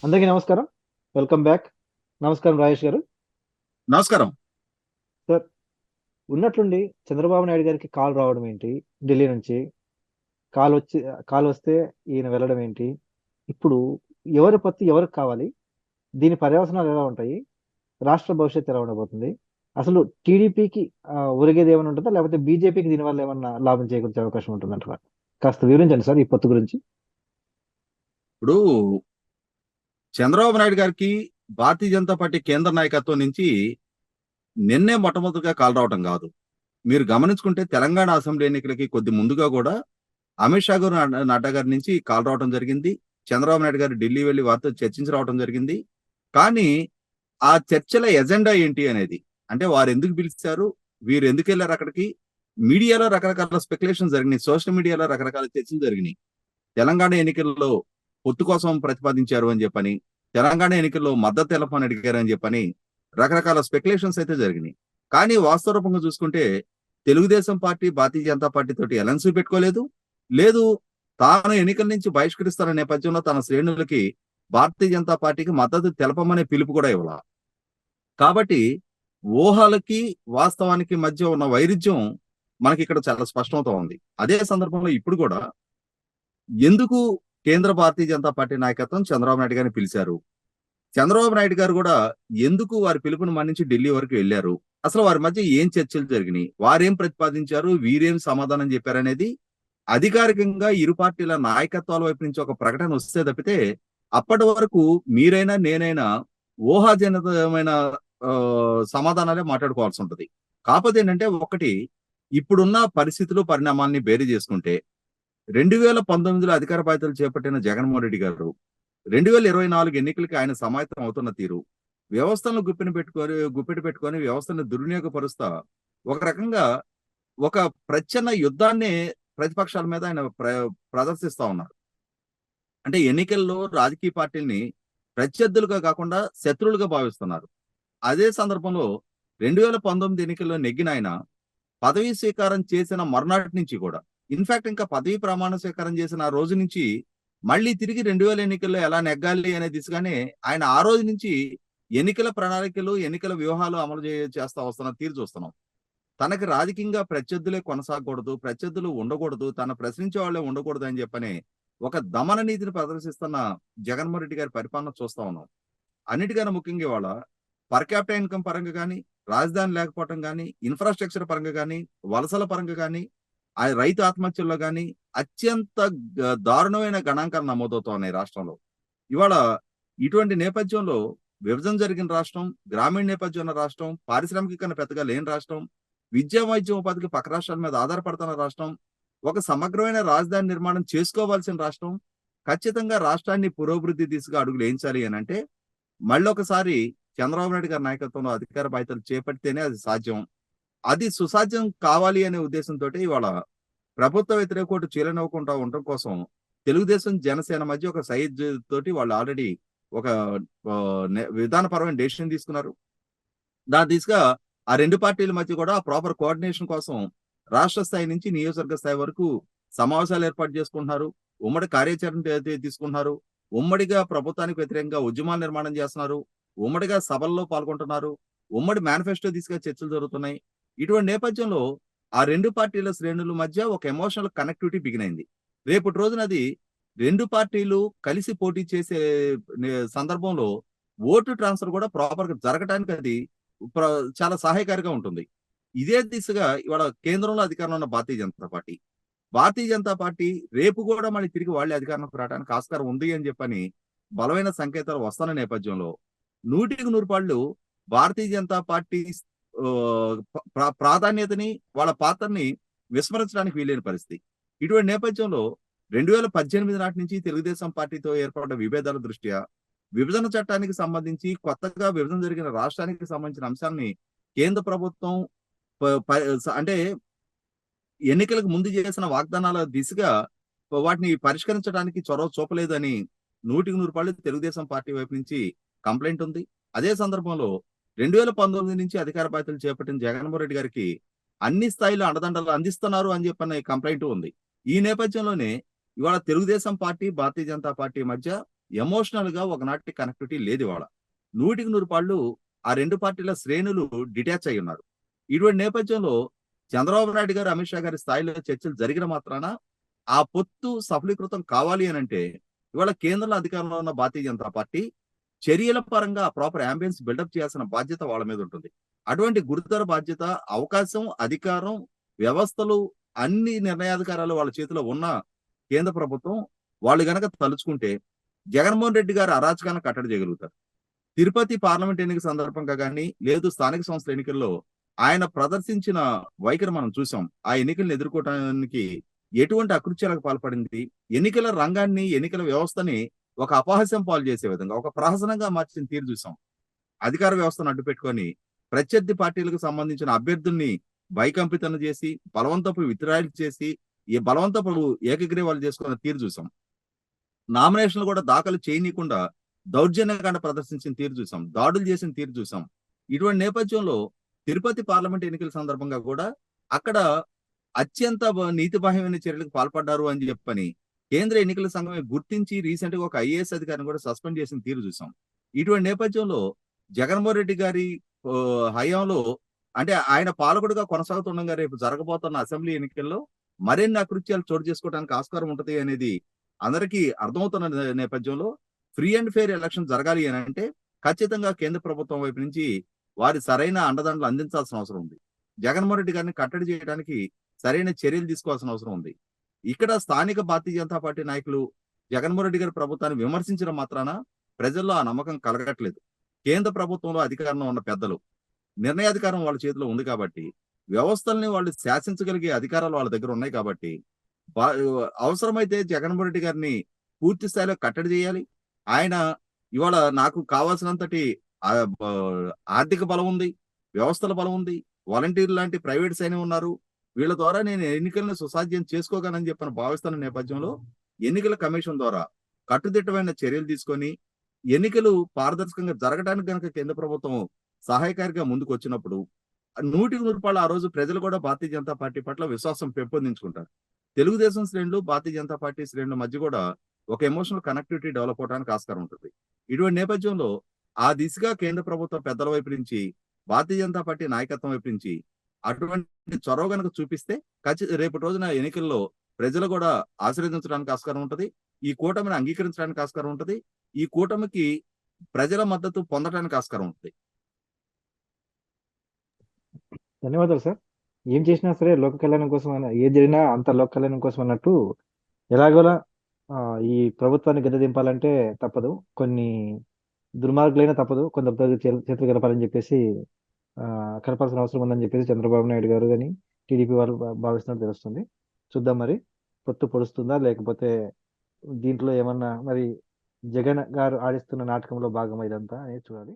అందరికీ నమస్కారం. Welcome back. నమస్కారం రాజేష్ గారు. నమస్కారం. సార్, ఉన్నట్లుండి చంద్రబాబు నాయుడు గారికి కాల్ రావడం ఏంటి? ఢిల్లీ నుంచి కాల్ వచ్చి కాల్ వస్తే ఈయన వెళ్ళడం ఏంటి? ఇప్పుడు ఎవరి పత్తి ఎవరికి కావాలి? దీని పర్యవసనాలు ఎలా ఉంటాయి? రాష్ట్ర భవిష్యత్తు ఎలా ఉండబోతుంది? అసలు టీడీపీకి ఒరిగేది ఏమైనా ఉంటుందా? లేకపోతే బీజేపీకి దీనివల్ల ఏమన్నా లాభం చేకూర్చే అవకాశం ఉంటుందంటారా? కాస్త వివరించండి సార్ ఈ పొత్తు గురించి. ఇప్పుడు చంద్రబాబు నాయుడు గారికి భారతీయ జనతా పార్టీ కేంద్ర నాయకత్వం నుంచి నిన్నే మొట్టమొదటిగా కాల్ రావటం కాదు. మీరు గమనించుకుంటే తెలంగాణ అసెంబ్లీ ఎన్నికలకి కొద్ది ముందుగా కూడా అమిత్ షా గారు, నడ్డా గారి నుంచి కాల్ రావడం జరిగింది. చంద్రబాబు నాయుడు గారు ఢిల్లీ వెళ్లి వారితో చర్చించి రావడం జరిగింది. కానీ ఆ చర్చల ఎజెండా ఏంటి అనేది, అంటే వారు ఎందుకు పిలిచారు, వీరు ఎందుకు వెళ్ళారు అక్కడికి, మీడియాలో రకరకాల స్పెక్యులేషన్ జరిగినాయి, సోషల్ మీడియాలో రకరకాల చర్చలు జరిగినాయి. తెలంగాణ ఎన్నికల్లో పొత్తు కోసం ప్రతిపాదించారు అని చెప్పని, తెలంగాణ ఎన్నికల్లో మద్దతు తెలపని అడిగారు అని చెప్పని రకరకాల స్పెక్యులేషన్స్ అయితే జరిగినాయి. కానీ వాస్తవ రూపంగా చూసుకుంటే తెలుగుదేశం పార్టీ భారతీయ జనతా పార్టీ తోటి అలయన్స్ పెట్టుకోలేదు. లేదు, తాను ఎన్నికల నుంచి బహిష్కరిస్తున్న నేపథ్యంలో తన శ్రేణులకి భారతీయ జనతా పార్టీకి మద్దతు తెలపమనే పిలుపు కూడా ఇవ్వాల. కాబట్టి ఊహలకి వాస్తవానికి మధ్య ఉన్న వైరుధ్యం మనకి ఇక్కడ చాలా స్పష్టమవుతా ఉంది. అదే సందర్భంలో ఇప్పుడు కూడా ఎందుకు కేంద్ర భారతీయ జనతా పార్టీ నాయకత్వం చంద్రబాబు నాయుడు గారిని పిలిచారు, చంద్రబాబు నాయుడు గారు కూడా ఎందుకు వారి పిలుపుని మన్నించి ఢిల్లీ వరకు వెళ్లారు, అసలు వారి మధ్య ఏం చర్చలు జరిగినాయి, వారేం ప్రతిపాదించారు, వీరేం సమాధానం చెప్పారనేది అధికారికంగా ఇరు పార్టీల నాయకత్వాల వైపు నుంచి ఒక ప్రకటన వస్తే తప్పితే అప్పటి వరకు మీరైనా నేనైనా ఊహాజనితమైన సమాధానాలే మాట్లాడుకోవాల్సి ఉంటది. కాకపోతే ఏంటంటే ఒకటి, ఇప్పుడున్న పరిస్థితులు పరిణామాల్ని బేరీ చేసుకుంటే 2019లో అధికార బాధ్యతలు చేపట్టిన జగన్మోహన్ రెడ్డి గారు 2024 ఎన్నికలకి ఆయన సమాయత్తం అవుతున్న తీరు, వ్యవస్థలను గుప్పెటి పెట్టుకొని వ్యవస్థను దుర్వినియోగపరుస్తా ఒక రకంగా ఒక ప్రచ్ఛన్న యుద్ధాన్ని ప్రతిపక్షాల మీద ఆయన ప్రదర్శిస్తా ఉన్నారు. అంటే ఎన్నికల్లో రాజకీయ పార్టీల్ని ప్రత్యర్థులుగా కాకుండా శత్రువులుగా భావిస్తున్నారు. అదే సందర్భంలో 2019 ఎన్నికల్లో నెగ్గిన ఆయన పదవీ స్వీకారం చేసిన మర్నాటి నుంచి కూడా, ఇన్ఫాక్ట్ ఇంకా పదవీ ప్రమాణ స్వీకారం చేసిన ఆ రోజు నుంచి మళ్ళీ తిరిగి 2000 ఎన్నికల్లో ఎలా నెగ్గాలి అనే దిశగానే ఆయన ఆ రోజు నుంచి ఎన్నికల ప్రణాళికలు, ఎన్నికల వ్యూహాలు అమలు చేస్తా వస్తున్న తీరు చూస్తున్నాం. తనకి రాజకీయంగా ప్రత్యర్థులే కొనసాగకూడదు, ప్రత్యర్థులు ఉండకూడదు, తన ప్రశ్నించే వాళ్ళే ఉండకూడదు అని చెప్పని ఒక దమన నీతిని ప్రదర్శిస్తున్న జగన్మోహన్ రెడ్డి గారి పరిపాలన చూస్తా ఉన్నాం. అన్నిటికన్నా ముఖ్యంగా ఇవాళ పర్ క్యాపిటల్ ఇన్కమ్ పరంగా కానీ, రాజధాని లేకపోవటం కానీ, ఇన్ఫ్రాస్ట్రక్చర్ పరంగా కానీ, వలసల పరంగా కానీ, ఆ రైతు ఆత్మహత్యల్లో కానీ అత్యంత దారుణమైన గణాంకాలు నమోదవుతా ఉన్నాయి రాష్ట్రంలో. ఇవాళ ఇటువంటి నేపథ్యంలో విభజన జరిగిన రాష్ట్రం, గ్రామీణ నేపథ్యం ఉన్న రాష్ట్రం, పారిశ్రామికీకరణ పెద్దగా లేని రాష్ట్రం, విద్యా వైద్యం ఉపాధికి పక్క రాష్ట్రాల మీద ఆధారపడుతున్న రాష్ట్రం, ఒక సమగ్రమైన రాజధాని నిర్మాణం చేసుకోవాల్సిన రాష్ట్రం, ఖచ్చితంగా రాష్ట్రాన్ని పురోభివృద్ధి దిశగా అడుగులు వేయించాలి అని అంటే మళ్ళొకసారి చంద్రబాబు నాయుడు గారి నాయకత్వంలో అధికార బాధ్యతలు చేపడితేనే అది సాధ్యం. అది సుసాధ్యం కావాలి అనే ఉద్దేశంతో ఇవాళ ప్రభుత్వ వ్యతిరేక ఓటు చీలనివ్వకుండా ఉండటం కోసం తెలుగుదేశం జనసేన మధ్య ఒక సైజ్ తోటి వాళ్ళు ఆల్రెడీ ఒక విధానపరమైన డెసిషన్ తీసుకున్నారు. దాని దిశగా ఆ రెండు పార్టీల మధ్య కూడా ప్రాపర్ కోఆర్డినేషన్ కోసం రాష్ట్ర స్థాయి నుంచి నియోజకవర్గ స్థాయి వరకు సమావేశాలు ఏర్పాటు చేసుకుంటున్నారు. ఉమ్మడి కార్యాచరణ తీసుకుంటున్నారు. ఉమ్మడిగా ప్రభుత్వానికి వ్యతిరేకంగా ఉద్యమాలు నిర్మాణం చేస్తున్నారు. ఉమ్మడిగా సభల్లో పాల్గొంటున్నారు. ఉమ్మడి మేనిఫెస్టో దిశగా చర్చలు జరుగుతున్నాయి. ఇటువంటి నేపథ్యంలో ఆ రెండు పార్టీల శ్రేణుల మధ్య ఒక ఎమోషనల్ కనెక్టివిటీ బిగినైంది. రేపటి రోజున అది రెండు పార్టీలు కలిసి పోటీ చేసే సందర్భంలో ఓటు ట్రాన్స్ఫర్ కూడా ప్రాపర్ గా జరగడానికి అది చాలా సహాయకారిగా ఉంటుంది. ఇదే దిశగా ఇవాళ కేంద్రంలో అధికారంలో ఉన్న భారతీయ జనతా పార్టీ రేపు కూడా మళ్ళీ తిరిగి వాళ్ళే అధికారంలోకి రావడానికి ఆస్కారం ఉంది అని చెప్పని బలమైన సంకేతాలు వస్తున్న నేపథ్యంలో 100% భారతీయ జనతా పార్టీ ప్రాధాన్యతని, వాళ్ళ పాత్రని విస్మరించడానికి వీలైన పరిస్థితి. ఇటువంటి నేపథ్యంలో 2018 నాటి నుంచి తెలుగుదేశం పార్టీతో ఏర్పడ్డ విభేదాల దృష్ట్యా విభజన చట్టానికి సంబంధించి, కొత్తగా విభజన జరిగిన రాష్ట్రానికి సంబంధించిన అంశాన్ని కేంద్ర ప్రభుత్వం అంటే ఎన్నికలకు ముందు చేసిన వాగ్దానాల దిశగా వాటిని పరిష్కరించడానికి చొరవ చూపలేదని 100% తెలుగుదేశం పార్టీ వైపు నుంచి కంప్లైంట్ ఉంది. అదే సందర్భంలో 2019 నుంచి అధికార బాధ్యతలు చేపట్టిన జగన్మోహన్ రెడ్డి గారికి అన్ని స్థాయిలో అండదండలు అందిస్తున్నారు అని చెప్పని కంప్లైంట్ ఉంది. ఈ నేపథ్యంలోనే ఇవాళ తెలుగుదేశం పార్టీ, భారతీయ జనతా పార్టీ మధ్య ఎమోషనల్ గా ఒకనాటి కనెక్టివిటీ లేదు ఇవాళ. 100% ఆ రెండు పార్టీల శ్రేణులు డిటాచ్ అయి ఉన్నారు. ఇటువంటి నేపథ్యంలో చంద్రబాబు నాయుడు గారు, అమిత్ షా గారి స్థాయిలో చర్చలు జరిగిన మాత్రాన ఆ పొత్తు సఫలీకృతం కావాలి అని అంటే ఇవాళ కేంద్రంలో అధికారంలో ఉన్న భారతీయ జనతా పార్టీ చర్యల పరంగా ప్రాపర్ అంబియన్స్ బిల్డప్ చేయాల్సిన బాధ్యత వాళ్ళ మీద ఉంటుంది. అటువంటి గురుతర బాధ్యత, అవకాశం, అధికారం, వ్యవస్థలు, అన్ని నిర్ణయాధికారాలు వాళ్ళ చేతిలో ఉన్న కేంద్ర ప్రభుత్వం వాళ్ళు గనక తలుచుకుంటే జగన్మోహన్ రెడ్డి గారు అరాచకాన్ని కట్టడి చేయగలుగుతారు. తిరుపతి పార్లమెంట్ ఎన్నిక సందర్భంగా కానీ, లేదు స్థానిక సంస్థల ఎన్నికల్లో ఆయన ప్రదర్శించిన వైఖరి మనం చూసాం. ఆ ఎన్నికలను ఎదుర్కోవడానికి ఎటువంటి అకృత్యాలకు పాల్పడింది, ఎన్నికల రంగాన్ని, ఎన్నికల వ్యవస్థని ఒక అపహాస్యం పాలు చేసే విధంగా, ఒక ప్రహసనంగా మార్చిన తీరు చూసాం. అధికార వ్యవస్థను అడ్డుపెట్టుకొని ప్రత్యర్థి పార్టీలకు సంబంధించిన అభ్యర్థుల్ని భయకంపితం చేసి, బలవంతపు విత్డ్రాయల్ చేసి, ఈ బలవంతపు ఏకగ్రీవాలు చేసుకున్న తీరు చూసాం. నామినేషన్లు కూడా దాఖలు చేయనీయకుండా దౌర్జన్యకాండ ప్రదర్శించిన తీరు చూసాం. దాడులు చేసిన తీరు చూసాం. ఇటువంటి నేపథ్యంలో తిరుపతి పార్లమెంట్ ఎన్నికల సందర్భంగా కూడా అక్కడ అత్యంత నీతిబాహ్యమైన చర్యలకు పాల్పడ్డారు అని చెప్పని కేంద్ర ఎన్నికల సంఘమే గుర్తించి రీసెంట్ గా ఒక ఐఏఎస్ అధికారిని కూడా సస్పెండ్ చేసిన తీరు చూసాం. ఇటువంటి నేపథ్యంలో జగన్మోహన్ రెడ్డి గారి హయాంలో అంటే ఆయన పాలకుడుగా కొనసాగుతుండగా రేపు జరగబోతున్న అసెంబ్లీ ఎన్నికల్లో మరిన్ని అకృత్యాలు చోటు చేసుకోవడానికి ఆస్కారం ఉంటది అనేది అందరికీ అర్థమవుతున్న నేపథ్యంలో ఫ్రీ అండ్ ఫెయిర్ ఎలక్షన్ జరగాలి అని అంటే ఖచ్చితంగా కేంద్ర ప్రభుత్వం వైపు నుంచి వారి సరైన అండదండలు అందించాల్సిన అవసరం ఉంది. జగన్మోహన్ రెడ్డి గారిని కట్టడి చేయడానికి సరైన చర్యలు తీసుకోవాల్సిన అవసరం ఉంది. ఇక్కడ స్థానిక భారతీయ జనతా పార్టీ నాయకులు జగన్మోహన్ రెడ్డి గారి ప్రభుత్వాన్ని విమర్శించడం మాత్రాన ప్రజల్లో ఆ నమ్మకం కలగట్లేదు. కేంద్ర ప్రభుత్వంలో అధికారంలో ఉన్న పెద్దలు నిర్ణయాధికారం వాళ్ళ చేతిలో ఉంది కాబట్టి, వ్యవస్థల్ని వాళ్ళు శాసించగలిగే అధికారాలు వాళ్ళ దగ్గర ఉన్నాయి కాబట్టి అవసరమైతే జగన్మోహన్ రెడ్డి గారిని పూర్తి స్థాయిలో కట్టడి చేయాలి. ఆయన ఇవాళ నాకు కావాల్సినంతటి ఆర్థిక బలం ఉంది, వ్యవస్థల బలం ఉంది, వాలంటీర్లు లాంటి ప్రైవేట్ సైన్యం ఉన్నారు, వీళ్ళ ద్వారా నేను ఎన్నికలను సుసాధ్యం చేసుకోగలనని చెప్పని భావిస్తున్న నేపథ్యంలో ఎన్నికల కమిషన్ ద్వారా కట్టుదిట్టమైన చర్యలు తీసుకొని ఎన్నికలు పారదర్శకంగా జరగడానికి కనుక కేంద్ర ప్రభుత్వం సహాయకారిగా ముందుకు వచ్చినప్పుడు 100% ఆ రోజు ప్రజలు కూడా భారతీయ జనతా పార్టీ పట్ల విశ్వాసం పెంపొందించుకుంటారు. తెలుగుదేశం శ్రేణులు, భారతీయ జనతా పార్టీ శ్రేణుల మధ్య కూడా ఒక ఎమోషనల్ కనెక్టివిటీ డెవలప్ అవడానికి ఆస్కారం ఉంటుంది. ఇటువంటి నేపథ్యంలో ఆ దిశగా కేంద్ర ప్రభుత్వ పెద్దల వైపు నుంచి, భారతీయ జనతా పార్టీ నాయకత్వం వైపు నుంచి అటువంటి చొరవ గనక చూపిస్తే రేపటి రోజున ఎన్నికల్లో ప్రజలు కూడా ఆశీర్వదించడానికి ఆస్కారం ఉంటది. ఈ కూటమిని అంగీకరించడానికి ఆస్కారం ఉంటది. ఈ కూటమికి ప్రజల మద్దతు పొందడానికి ఆస్కారం ఉంటుంది. ధన్యవాదాలు సార్. ఏం చేసినా సరే లోక కళ్యాణం కోసం ఏది జరిగినా అంత లోక కళ్యాణం కోసం అన్నట్టు ఎలాగోలా ఈ ప్రభుత్వాన్ని గద్దె దింపాలంటే తప్పదు, కొన్ని దుర్మార్గులైనా తప్పదు, కొందరు చేతులు గడపాలని చెప్పేసి కలపాల్సిన అవసరం ఉందని చెప్పేసి చంద్రబాబు నాయుడు గారు కానీ టీడీపీ వాళ్ళు భావిస్తున్నట్టు తెలుస్తుంది. చూద్దాం మరి పొత్తు పొడుస్తుందా, లేకపోతే దీంట్లో ఏమన్నా మరి జగన్ గారు ఆడిస్తున్న నాటకంలో భాగం ఇదంతా అనేది చూడాలి.